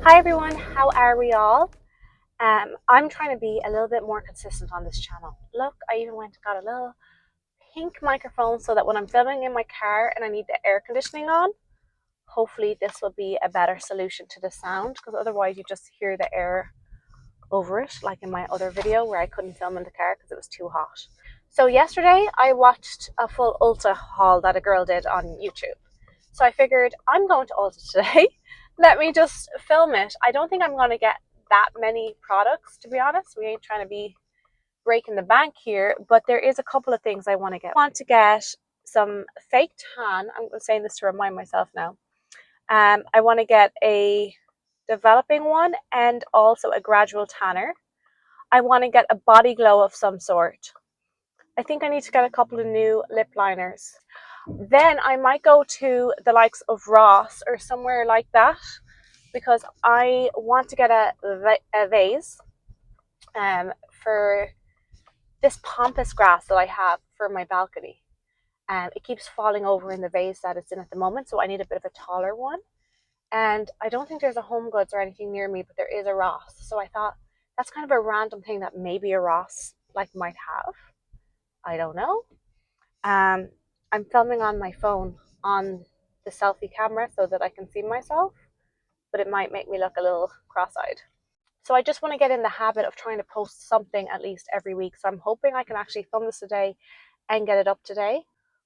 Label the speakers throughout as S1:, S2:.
S1: Hi everyone, how are we all? I'm trying to be a little bit more consistent on this channel. Look, I even went and got a little pink microphone so that when I'm filming in my car and I need the air conditioning on, hopefully this will be a better solution to the sound, because otherwise you just hear the air over it, like in my other video where I couldn't film in the car because it was too hot. So yesterday I watched a full ULTA haul that a girl did on YouTube. So I figured I'm going to ULTA today. Let me just film it. I don't think I'm going to get that many products, to be honest. We ain't trying to be breaking the bank here, but there is a couple of things I want to get. I want to get some fake tan. I'm saying this to remind myself now. I want to get a developing one and also a gradual tanner. I want to get a body glow of some sort. I think I need to get a couple of new lip liners. Then I might go to the likes of Ross or somewhere like that, because I want to get a vase for this pampas grass that I have for my balcony. It keeps falling over in the vase that it's in at the moment, so I need a bit of a taller one. And I don't think there's a Home Goods or anything near me, but there is a Ross. So I thought that's kind of a random thing that maybe a Ross might have. I don't know. I'm filming on my phone on the selfie camera so that I can see myself, but it might make me look a little cross-eyed. So I just want to get in the habit of trying to post something at least every week. So I'm hoping I can actually film this today and get it up today.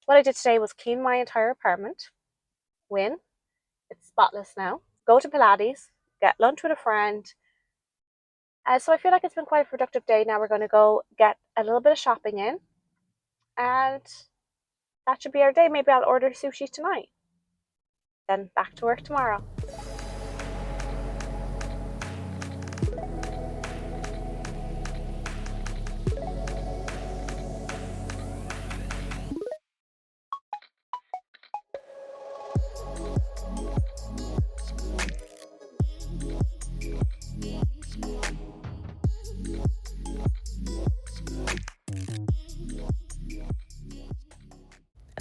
S1: What I did today was clean my entire apartment. Win. It's spotless now. Go to Pilates, get lunch with a friend. So I feel like it's been quite a productive day. Now we're going to go get a little bit of shopping in, and that should be our day. Maybe I'll order sushi tonight. Then back to work tomorrow.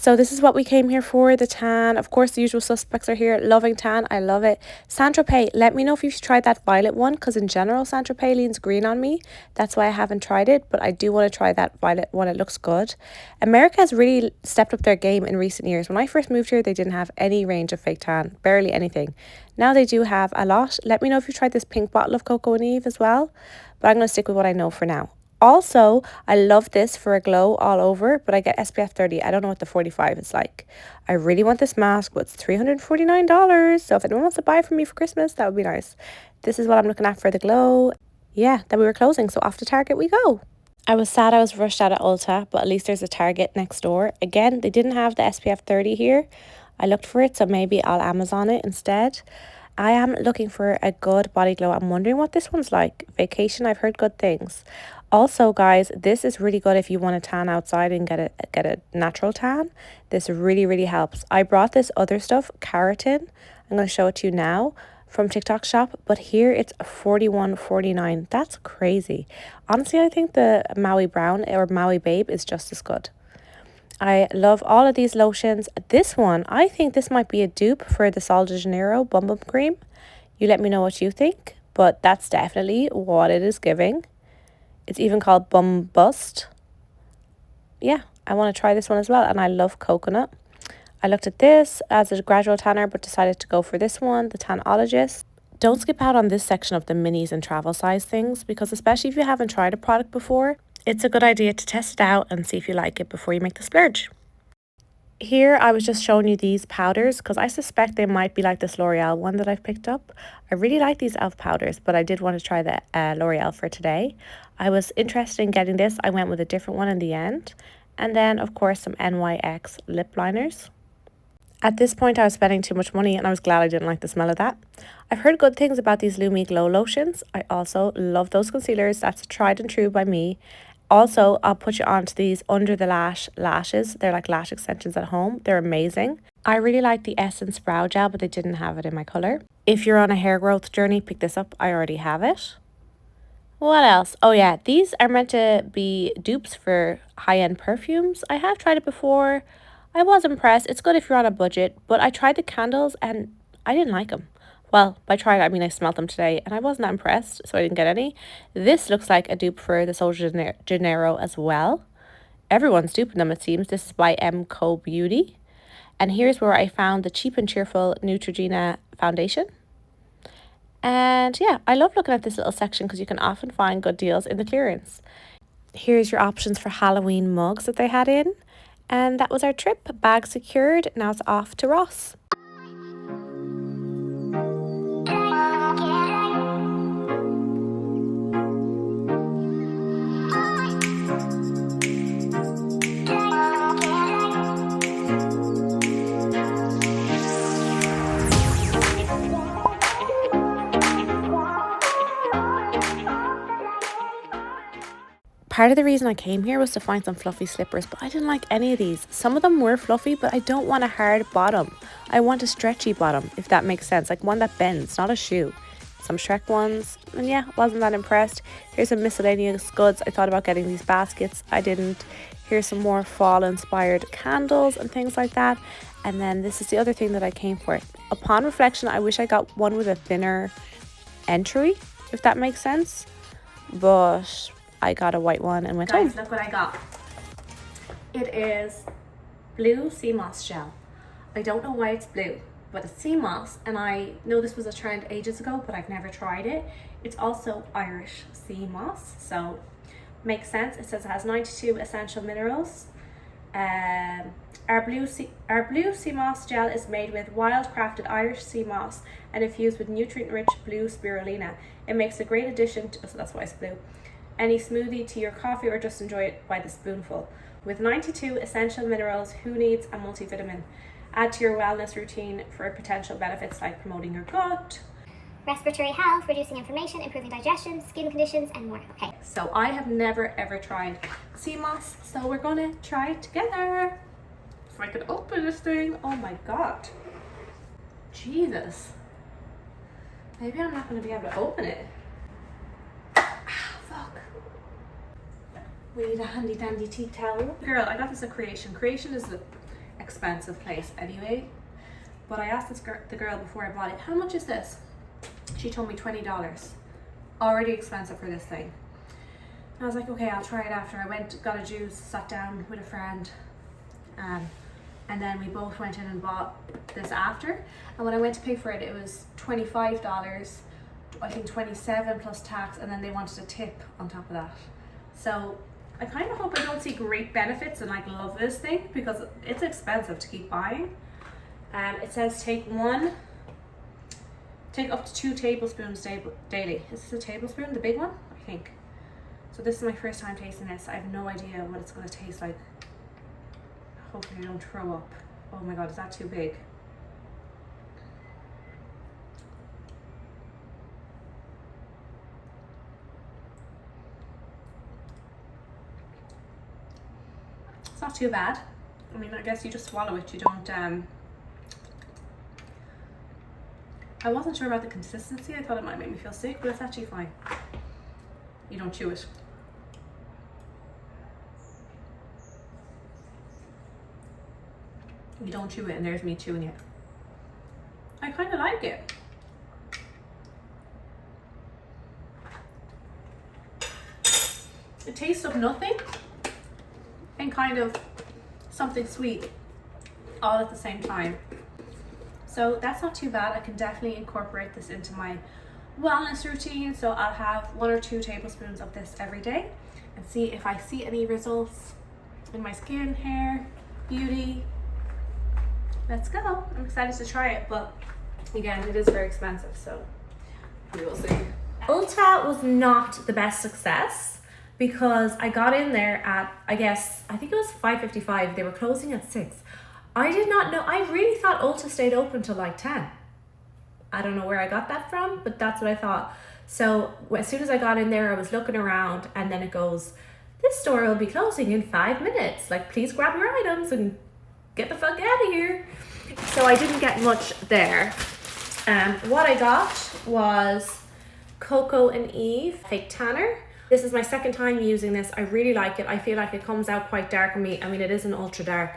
S1: So this is what we came here for, the tan. Of course, the usual suspects are here. Loving tan, I love it. Saint-Tropez, let me know if you've tried that violet one, because in general, Saint-Tropez leans green on me. That's why I haven't tried it, but I do want to try that violet one. It looks good. America has really stepped up their game in recent years. When I first moved here, they didn't have any range of fake tan, barely anything. Now they do have a lot. Let me know if you tried this pink bottle of Coco and Eve as well, but I'm going to stick with what I know for now. Also, I love this for a glow all over, but I get SPF 30. I don't know what the 45 is like. I really want this mask, but it's $349. So if anyone wants to buy it from me for Christmas, that would be nice. This is what I'm looking at for the glow. Yeah, then we were closing, so off to Target we go. I was sad I was rushed out of Ulta, but at least there's a Target next door. Again, they didn't have the SPF 30 here. I looked for it, so maybe I'll Amazon it instead. I am looking for a good body glow. I'm wondering what this one's like. Vacation, I've heard good things. Also, guys, this is really good if you want to tan outside and get a natural tan. This really helps. I brought this other stuff, keratin. I'm going to show it to you now from TikTok shop, but here it's $41.49. That's crazy. Honestly, I think the Maui Brown or Maui Babe is just as good. I love all of these lotions. This one, I think this might be a dupe for the Sol de Janeiro Bum Bum Cream. You let me know what you think, but that's definitely what it is giving. It's even called Bum Bust. Yeah, I want to try this one as well, and I love coconut. I looked at this as a gradual tanner, but decided to go for this one, the Tanologist. Don't skip out on this section of the minis and travel size things, because especially if you haven't tried a product before, it's a good idea to test it out and see if you like it before you make the splurge. Here I was just showing you these powders because I suspect they might be like this L'Oreal one that I've picked up. I really like these e.l.f. powders, but I did want to try the L'Oreal for today. I was interested in getting this. I went with a different one in the end. And then, of course, some NYX lip liners. At this point, I was spending too much money and I was glad I didn't like the smell of that. I've heard good things about these Lumi Glow lotions. I also love those concealers. That's tried and true by me. Also, I'll put you onto these under the lashes. They're like lash extensions at home. They're amazing. I really like the Essence Brow Gel, but they didn't have it in my colour. If you're on a hair growth journey, pick this up. I already have it. What else? Oh yeah, these are meant to be dupes for high-end perfumes. I have tried it before. I was impressed. It's good if you're on a budget, but I tried the candles and I didn't like them. Well, by trying, I mean I smelled them today and I wasn't that impressed, so I didn't get any. This looks like a dupe for the Sol de Janeiro as well. Everyone's duping them, it seems. This is by Co Beauty. And here's where I found the Cheap and Cheerful Neutrogena foundation. And yeah, I love looking at this little section because you can often find good deals in the clearance. Here's your options for Halloween mugs that they had in. And that was our trip. Bag secured. Now it's off to Ross. Part of the reason I came here was to find some fluffy slippers, but I didn't like any of these. Some of them were fluffy, but I don't want a hard bottom. I want a stretchy bottom, if that makes sense, like one that bends, not a shoe. Some Shrek ones, and yeah, wasn't that impressed. Here's some miscellaneous goods. I thought about getting these baskets, I didn't. Here's some more fall inspired candles and things like that. And then this is the other thing that I came for. Upon reflection, I wish I got one with a thinner entry, if that makes sense. But I got a white one and went home. Guys, look what I got. It is blue sea moss gel. I don't know why it's blue, but it's sea moss, and I know this was a trend ages ago, but I've never tried it. It's also Irish sea moss, so makes sense. It says it has 92 essential minerals. Our blue sea moss gel is made with wild crafted Irish sea moss and infused with nutrient rich blue spirulina. It makes a great addition to, so that's why it's blue, any smoothie, tea or coffee, or just enjoy it by the spoonful. With 92 essential minerals, who needs a multivitamin? Add to your wellness routine for potential benefits like promoting your gut,
S2: respiratory health, reducing inflammation, improving digestion, skin conditions, and more. Okay.
S1: So I have never ever tried sea moss, so we're gonna try it together. If I could open this thing, oh my god. Jesus. Maybe I'm not gonna be able to open it. We need a handy dandy tea towel. Girl, I got this at Creation. Creation is an expensive place anyway. But I asked the girl before I bought it, how much is this? She told me $20. Already expensive for this thing. I was like, okay, I'll try it after. I went, got a juice, sat down with a friend. And then we both went in and bought this after. And when I went to pay for it, it was $25. I think 27 plus tax. And then they wanted a tip on top of that. So I kind of hope I don't see great benefits and like love this thing because it's expensive to keep buying. It says take up to 2 tablespoons daily. Is this a tablespoon, the big one? I think. So this is my first time tasting this. I have no idea what it's going to taste like. Hopefully I don't throw up. Oh my god, is that too big? It's not too bad. I mean, I guess you just swallow it. You don't, I wasn't sure about the consistency. I thought it might make me feel sick, but it's actually fine. You don't chew it. You don't chew it, and there's me chewing it. I kind of like it. It tastes of nothing and kind of something sweet all at the same time. So that's not too bad. I can definitely incorporate this into my wellness routine. So I'll have 1 or 2 tablespoons of this every day and see if I see any results in my skin, hair, beauty. Let's go. I'm excited to try it, but again, it is very expensive, so we will see. ULTA was not the best success because I got in there at, I think it was 5:55. They were closing at 6. I did not know. I really thought ULTA stayed open till like 10. I don't know where I got that from, but that's what I thought. So as soon as I got in there, I was looking around and then it goes, this store will be closing in 5 minutes. Like, please grab your items and get the fuck out of here. So I didn't get much there. What I got was Coco and Eve Fake Tanner. This is my second time using this. I really like it. I feel like it comes out quite dark on me. I mean, it isn't ultra dark,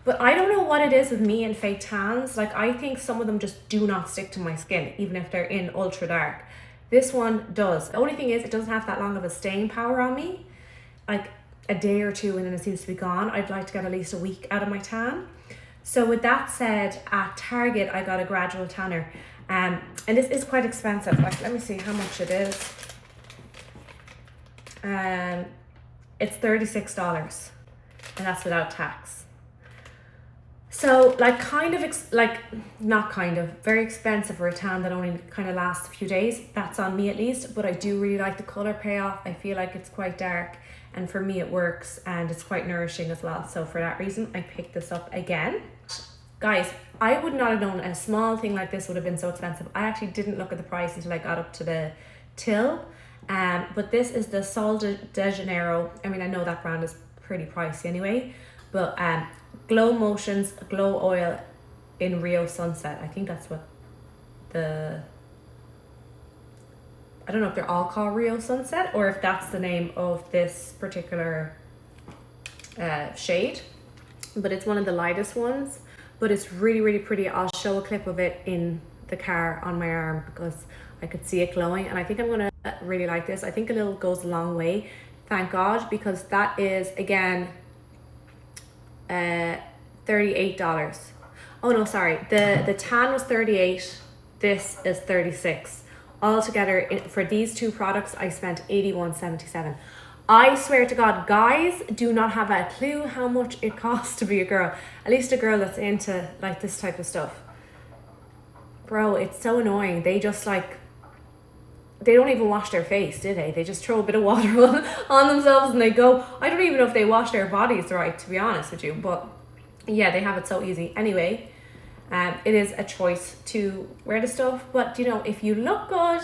S1: But I don't know what it is with me and fake tans. Like, I think some of them just do not stick to my skin, even if they're in ultra dark. This one does. The only thing is, it doesn't have that long of a staying power on me. Like a day or two and then it seems to be gone. I'd like to get at least a week out of my tan. So with that said, at Target, I got a gradual tanner. And this is quite expensive. Like, let me see how much it is. It's $36, and that's without tax. So like very expensive for a tan that only kind of lasts a few days. That's on me at least, but I do really like the color payoff. I feel like it's quite dark, and for me it works, and it's quite nourishing as well. So for that reason, I picked this up again. Guys, I would not have known a small thing like this would have been so expensive. I actually didn't look at the price until I got up to the till. But this is the Sol de Janeiro. I mean, I know that brand is pretty pricey anyway, but Glow Motions Glow Oil in Rio Sunset. I think that's what I don't know if they're all called Rio Sunset or if that's the name of this particular shade, but it's one of the lightest ones, but it's really, really pretty. I'll show a clip of it in the car on my arm because I could see it glowing, and I think I'm gonna really like this. I think a little goes a long way, thank God, because that is again $38. Oh no, sorry, the tan was 38, this is 36. Altogether for these two products I spent $81.77. I swear to God, guys do not have a clue how much it costs to be a girl, at least a girl that's into like this type of stuff. Bro, it's so annoying. They just like, they don't even wash their face, do they? They just throw a bit of water on themselves and they go. I don't even know if they wash their bodies right, to be honest with you, but yeah, they have it so easy. Anyway, it is a choice to wear the stuff, but you know, if you look good,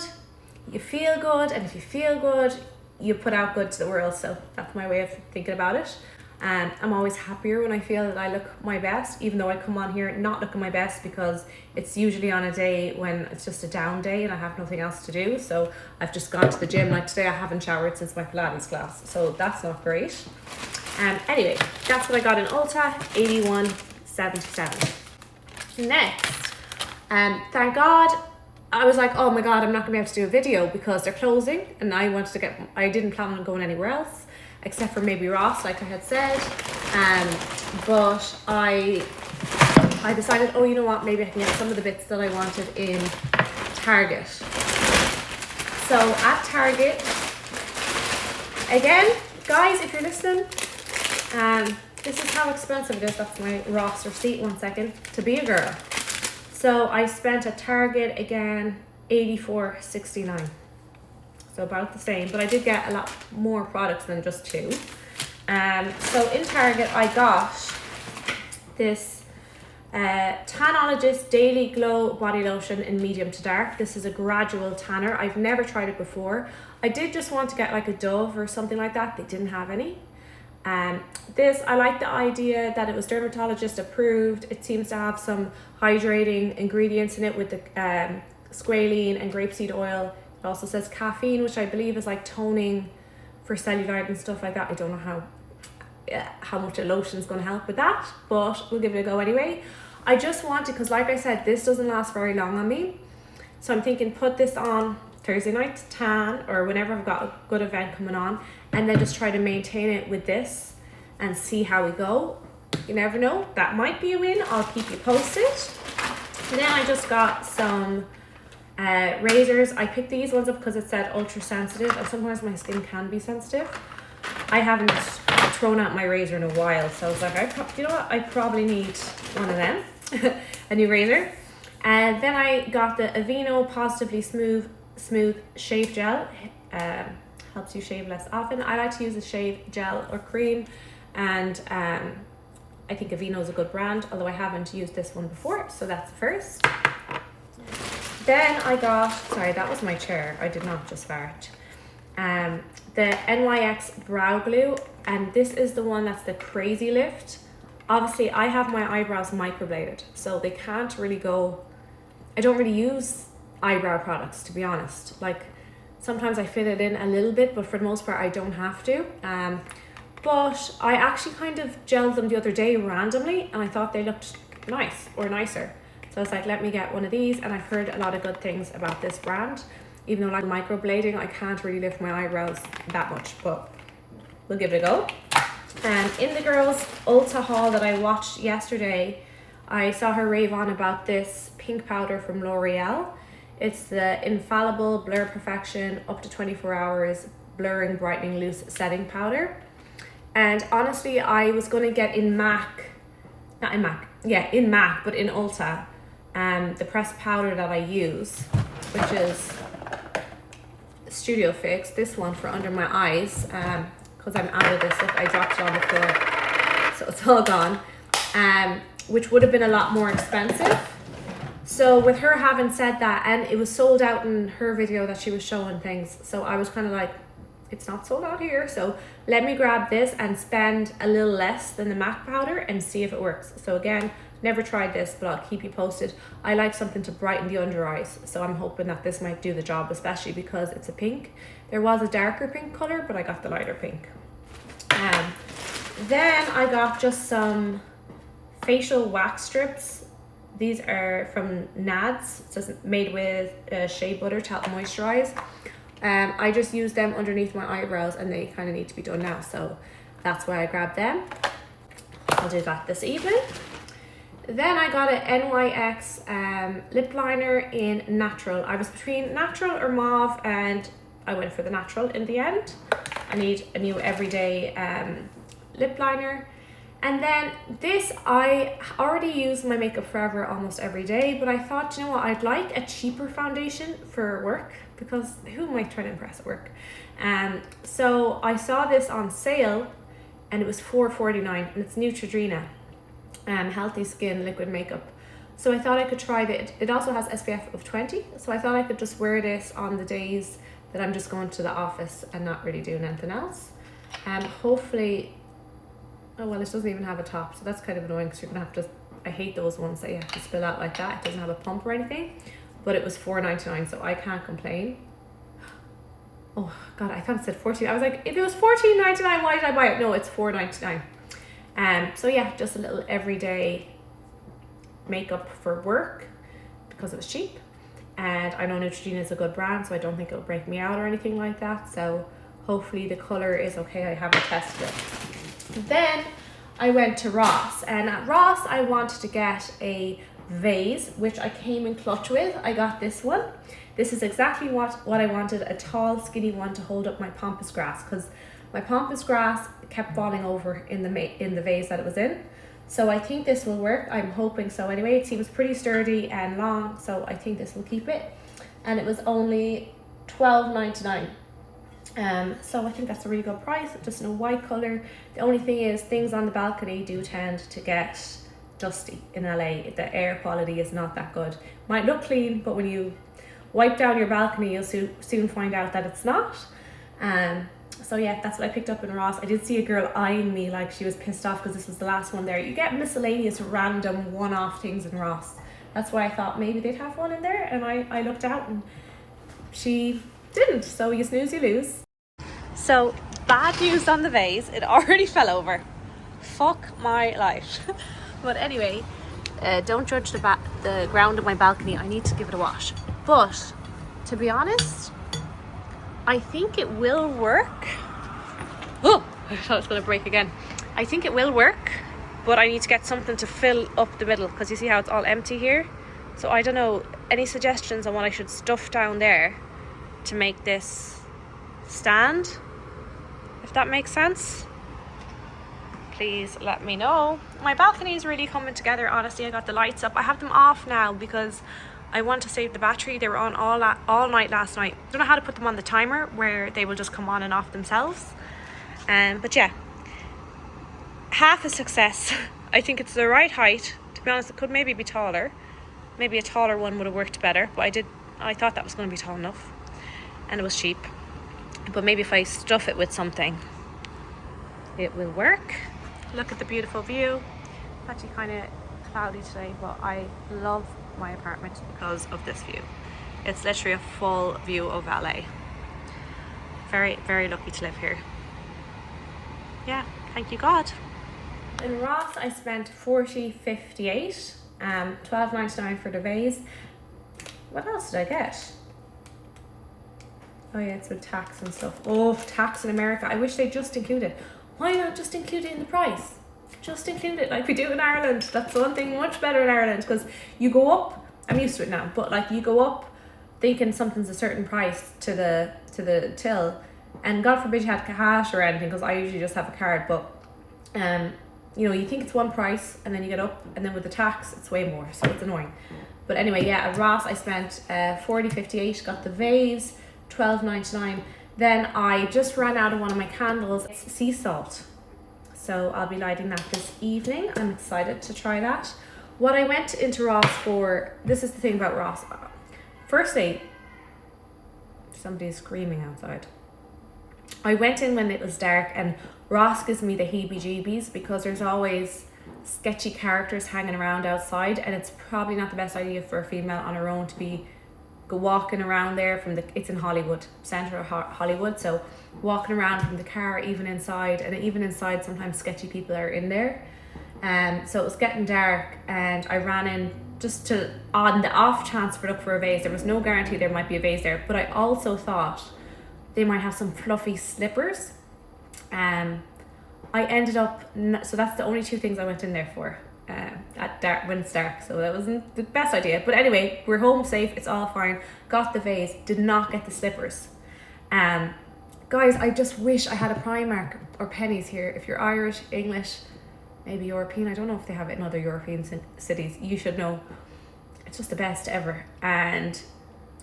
S1: you feel good, and if you feel good, you put out good to the world. So that's my way of thinking about it. And I'm always happier when I feel that I look my best, even though I come on here not looking my best because it's usually on a day when it's just a down day and I have nothing else to do. So I've just gone to the gym. Like today I haven't showered since my Pilates class, so that's not great. Anyway, that's what I got in Ulta, $81.77. Next, thank God, I was like, oh my God, I'm not gonna be able to do a video because they're closing, and I didn't plan on going anywhere else except for maybe Ross, like I had said. But I decided, oh, you know what, maybe I can get some of the bits that I wanted in Target. So at Target, again, guys, if you're listening, this is how expensive it is. That's my Ross receipt, 1 second, to be a girl. So I spent at Target again $84.69. So about the same, but I did get a lot more products than just two. So in Target I got this Tanologist Daily Glow Body Lotion in medium to dark. This is a gradual tanner. I've never tried it before. I did just want to get like a Dove or something like that. They didn't have any. This, I like the idea that it was dermatologist approved. It seems to have some hydrating ingredients in it with the squalene and grapeseed oil. It also says caffeine, which I believe is like toning for cellulite and stuff like that. I don't know how much a lotion is going to help with that, but we'll give it a go anyway. I just wanted, because like I said, this doesn't last very long on me. So I'm thinking put this on Thursday night tan or whenever I've got a good event coming on, and then just try to maintain it with this and see how we go. You never know, that might be a win. I'll keep you posted. And then I just got some razors. I picked these ones up because it said ultra sensitive, and sometimes my skin can be sensitive. I haven't thrown out my razor in a while, so I was like, you know what, I probably need one of them. A new razor. And then I got the Aveeno Positively Smooth Shave Gel. Helps you shave less often. I like to use a shave gel or cream, and I think Aveeno is a good brand, although I haven't used this one before, so that's the first. Then I got, sorry, that was my chair, I did not just fart. The NYX Brow Glue, and this is the one that's the crazy lift. Obviously, I have my eyebrows microbladed, so they can't really go, I don't really use eyebrow products, to be honest. Like, sometimes I fit it in a little bit, but for the most part, I don't have to. but I actually kind of gelled them the other day randomly, and I thought they looked nice or nicer. So I was like, let me get one of these, and I've heard a lot of good things about this brand. Even though like microblading, I can't really lift my eyebrows that much, but we'll give it a go. And in the girls' Ulta haul that I watched yesterday, I saw her rave on about this pink powder from L'Oreal. It's the Infallible Blur Perfection up to 24 hours blurring brightening loose setting powder. And honestly, I was going to get in MAC, not in MAC, yeah, in MAC, but in Ulta, the pressed powder that I use, which is Studio Fix, this one for under my eyes, because I'm out of this. Look, I dropped it on the floor, so it's all gone, which would have been a lot more expensive. So with her having said that, and it was sold out in her video that she was showing things, so I was kind of like, it's not sold out here, so let me grab this and spend a little less than the MAC powder and see if it works. So again, never tried this, but I'll keep you posted. I like something to brighten the under eyes, so I'm hoping that this might do the job, especially because it's a pink. There was a darker pink color, but I got the lighter pink. Then I got just some facial wax strips. These are from Nads. It's just made with shea butter to help moisturize. I just use them underneath my eyebrows, and they kind of need to be done now, so that's why I grabbed them. I'll do that this evening. Then I got an NYX lip liner in natural. I was between natural or mauve, and I went for the natural in the end. I need a new everyday lip liner. And then this, I already use my Makeup Forever almost every day, but I thought, you know what, I'd like a cheaper foundation for work, because who am I trying to impress at work? So I saw this on sale, and it was $4.49, and it's Neutrogena, Healthy Skin Liquid Makeup. So I thought I could try it. It also has SPF of 20, so I thought I could just wear this on the days that I'm just going to the office and not really doing anything else. Hopefully, oh well, it doesn't even have a top, so that's kind of annoying, because you're gonna have to, I hate those ones that you have to spill out like that. It doesn't have a pump or anything, but it was $4.99, so I can't complain. Oh god, I thought it said 14. I was like, if it was $14.99, why did I buy it? No, it's $4.99. So yeah, just a little everyday makeup for work because it was cheap, and I know Neutrogena is a good brand, so I don't think it'll break me out or anything like that. So hopefully the color is okay. I haven't tested it. Then I went to Ross, and at Ross I wanted to get a vase, which I came in clutch with. I got this one. This is exactly what I wanted, a tall skinny one to hold up my pampas grass, because my pampas grass kept falling over in the vase that it was in. So I think this will work. I'm hoping so anyway. It seems pretty sturdy and long, so I think this will keep it. And it was only $12.99. So I think that's a really good price, just in a white color. The only thing is, things on the balcony do tend to get dusty in LA. The air quality is not that good. Might look clean, but when you wipe down your balcony, you'll soon find out that it's not. So yeah, that's what I picked up in Ross. I did see a girl eyeing me like she was pissed off because this was the last one there. You get miscellaneous random one-off things in Ross. That's why I thought maybe they'd have one in there, and I looked out and she didn't. So you snooze, you lose. So bad news on the vase. It already fell over. Fuck my life. But anyway, don't judge the ground of my balcony. I need to give it a wash. But to be honest, I think it will work. Oh, I thought it was going to break again. I think it will work, but I need to get something to fill up the middle, because you see how it's all empty here. So I don't know, any suggestions on what I should stuff down there to make this stand, if that makes sense? Please let me know. My balcony is really coming together, honestly. I got the lights up. I have them off now because I want to save the battery. They were on all night last night. Don't know how to put them on the timer where they will just come on and off themselves. But yeah, half a success. I think it's the right height. To be honest, it could maybe be taller. Maybe a taller one would have worked better, but I thought that was going to be tall enough, and it was cheap. But maybe if I stuff it with something, it will work. Look at the beautiful view. It's actually kind of cloudy today, but I love my apartment because of this view. It's literally a full view of LA. Very, very lucky to live here. yeah, thank you God. In Ross I spent $40.58, $12.99 for the vase. What else did I get? Oh yeah, it's with tax and stuff. Oh, tax in America. I wish they just include it. Why not just include it in the price? Just include it like we do in Ireland. That's one thing much better in Ireland, because you go up, I'm used to it now, but like you go up thinking something's a certain price to the till, and God forbid you had cash or anything, because I usually just have a card, but you know, you think it's one price and then you get up, and then with the tax it's way more, so it's annoying. But anyway, yeah, at Ross I spent $40.58, got the vase, $12.99. Then I just ran out of one of my candles. It's sea salt, so I'll be lighting that this evening. I'm excited to try that. What I went into Ross for, this is the thing about Ross. Firstly, somebody's screaming outside. I went in when it was dark, and Ross gives me the heebie-jeebies because there's always sketchy characters hanging around outside, and it's probably not the best idea for a female on her own to go walking around there from it's in Hollywood, center of Hollywood, so walking around from the car, even inside, and even inside sometimes sketchy people are in there. So it was getting dark, and I ran in just on the off chance for look for a vase. There was no guarantee there might be a vase there, but I also thought they might have some fluffy slippers. I ended up, so that's the only two things I went in there for at dark, when it's dark, so that wasn't the best idea. But anyway, we're home safe, it's all fine. Got the vase, did not get the slippers. Guys, I just wish I had a Primark or Pennies here. If you're Irish, English, maybe European, I don't know if they have it in other European cities, you should know. It's just the best ever. And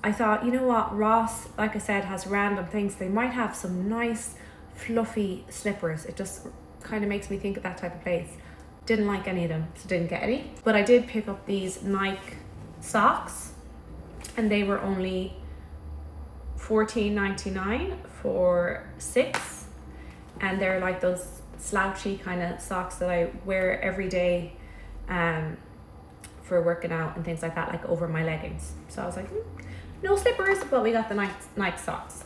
S1: I thought, you know what, Ross, like I said, has random things. They might have some nice fluffy slippers. It just kind of makes me think of that type of place. Didn't like any of them, so didn't get any. But I did pick up these Nike socks, and they were only $14.99 for 6, and they're like those slouchy kind of socks that I wear every day for working out and things like that, like over my leggings. So I was like, no slippers, but we got the Nike socks.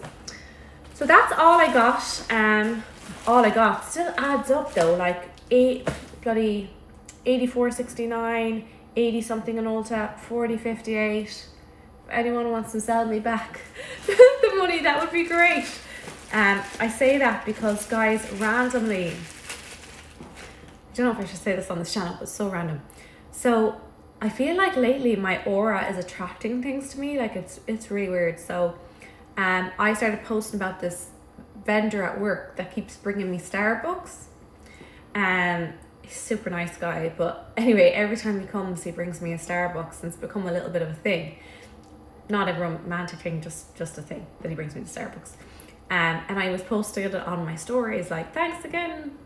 S1: So that's all I got. All I got still adds up though, like bloody $84.69, 80 something in ULTA, $40.58. If anyone wants to sell me back the money, that would be great. I say that because, guys, randomly, I don't know if I should say this on this channel, but it's so random. So I feel like lately my aura is attracting things to me, like it's really weird. So I started posting about this vendor at work that keeps bringing me Starbucks. He's a super nice guy, but anyway, every time he comes he brings me a Starbucks, and it's become a little bit of a thing. Not a romantic thing, just a thing that he brings me to Starbucks. And I was posting it on my stories, like, thanks again.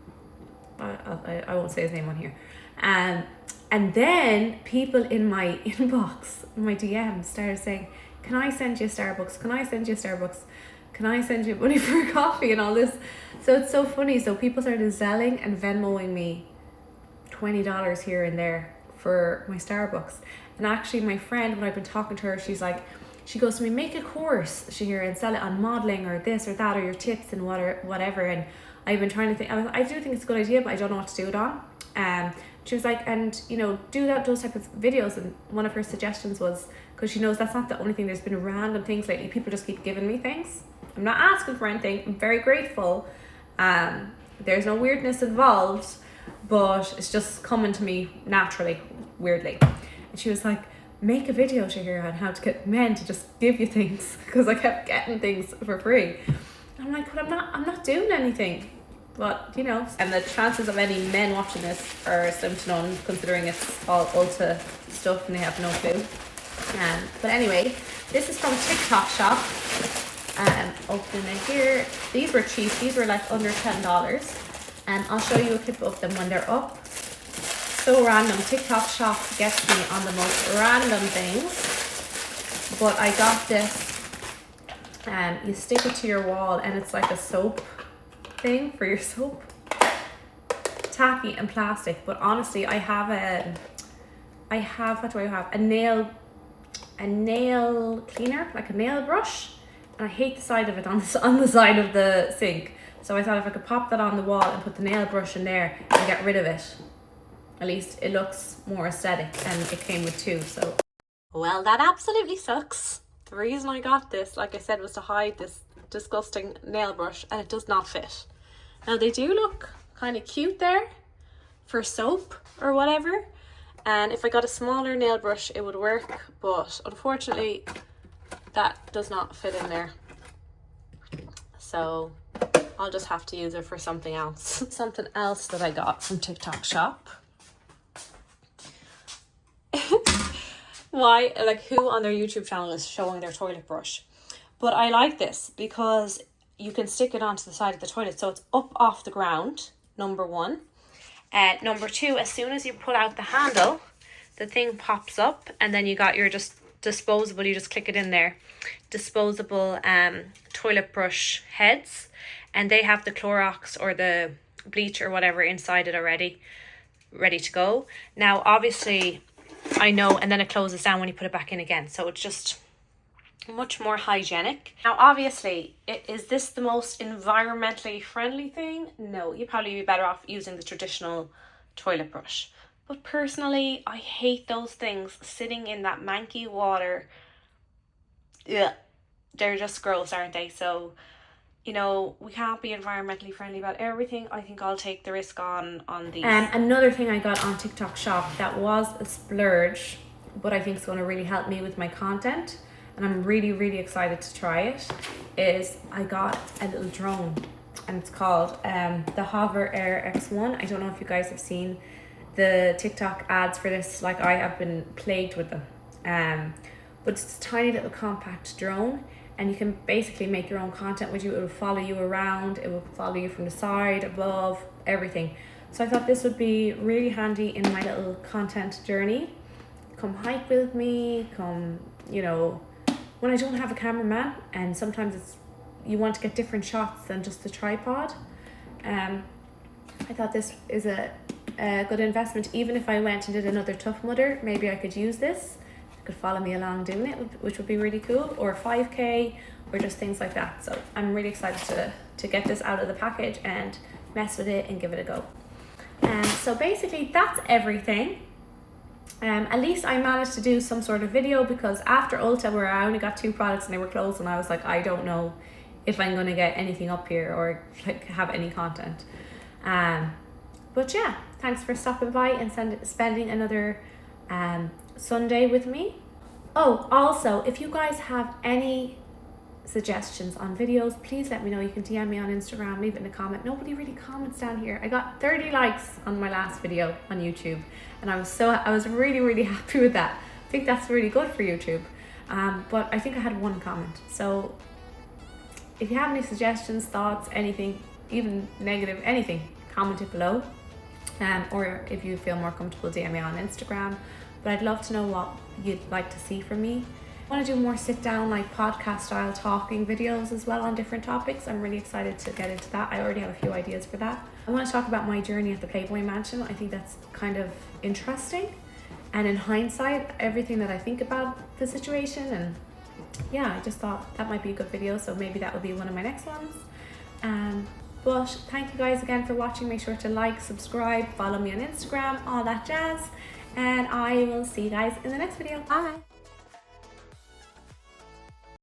S1: I won't say his name on here. And then people in my inbox, in my DM, started saying, can I send you a Starbucks? Can I send you a Starbucks? Can I send you money for a coffee and all this? So it's so funny. So people started selling and Venmoing me $20 here and there for my Starbucks. And actually my friend, when I've been talking to her, she goes to me, make a course, Shahira, and sell it on modelling or this or that, or your tips and whatever. And I've been trying to think, I do think it's a good idea, but I don't know what to do it on. She was like, and you know, do those type of videos. And one of her suggestions was, because she knows that's not the only thing, there's been random things lately, people just keep giving me things. I'm not asking for anything, I'm very grateful. There's no weirdness involved, but it's just coming to me naturally, weirdly. And she was like, make a video, Shahira, on how to get men to just give you things, because I kept getting things for free. And I'm like, but I'm not doing anything. But you know, and the chances of any men watching this are slim to none, considering it's all ULTA stuff and they have no clue. But anyway, this is from TikTok shop. Opening it here. These were cheap. These were like under $10. And I'll show you a clip of them when they're up. So random. TikTok shop gets me on the most random things. But I got this. You stick it to your wall, and it's like a soap thing for your soap. Tacky and plastic. But honestly, I have what do I have? A nail cleaner, like a nail brush. And I hate the side of it on the side of the sink. So I thought if I could pop that on the wall and put the nail brush in there and get rid of it, at least it looks more aesthetic, and it came with 2, so. Well, that absolutely sucks. The reason I got this, like I said, was to hide this disgusting nail brush, and it does not fit. Now they do look kind of cute there for soap or whatever, and if I got a smaller nail brush it would work, but unfortunately that does not fit in there, so I'll just have to use it for something else. Something else that I got from TikTok shop. Why, like, who on their YouTube channel is showing their toilet brush? But I like this because you can stick it onto the side of the toilet, so it's up off the ground, number 1. Number 2, as soon as you pull out the handle, the thing pops up, and then you got your just disposable, you just click it in there, disposable toilet brush heads, and they have the Clorox or the bleach or whatever inside it already, ready to go. Now obviously I know, and then it closes down when you put it back in again, so it's just much more hygienic. Now obviously, is this the most environmentally friendly thing? No, you'd probably be better off using the traditional toilet brush. But personally, I hate those things sitting in that manky water. Yeah, they're just gross, aren't they? So, you know, we can't be environmentally friendly about everything. I think I'll take the risk on these. Another thing I got on TikTok shop that was a splurge, but I think it's going to really help me with my content, and I'm really, really excited to try it, is I got a little drone, and it's called the Hover Air X1. I don't know if you guys have seen the TikTok ads for this, like I have been plagued with them. But it's a tiny little compact drone, and you can basically make your own content with you. It will follow you around, it will follow you from the side, above, everything. So I thought this would be really handy in my little content journey. Come hike with me, come, you know, when I don't have a cameraman, and sometimes you want to get different shots than just the tripod. I thought this is a good investment. Even if I went and did another Tough Mudder, maybe I could use this. Could follow me along doing it, which would be really cool, or 5k, or just things like that. So I'm really excited to get this out of the package and mess with it and give it a go. So basically that's everything. At least I managed to do some sort of video, because after ULTA, where I only got 2 products and they were closed, and I was like, I don't know if I'm going to get anything up here or like have any content. But yeah, thanks for stopping by and spending another Sunday with me. Oh, also, if you guys have any suggestions on videos, please let me know. You can DM me on Instagram, leave it in a comment. Nobody really comments down here. I got 30 likes on my last video on YouTube, and I was really, really happy with that. I think that's really good for YouTube. But I think I had 1 comment. So if you have any suggestions, thoughts, anything, even negative, anything, comment it below. Or if you feel more comfortable, DM me on Instagram. But I'd love to know what you'd like to see from me. I want to do more sit down, like podcast style talking videos as well on different topics. I'm really excited to get into that. I already have a few ideas for that. I want to talk about my journey at the Playboy Mansion. I think that's kind of interesting, and in hindsight, everything that I think about the situation, and yeah, I just thought that might be a good video, so maybe that will be one of my next ones. But thank you guys again for watching. Make sure to like, subscribe, follow me on Instagram, all that jazz. And I will see you guys in the next video. Bye.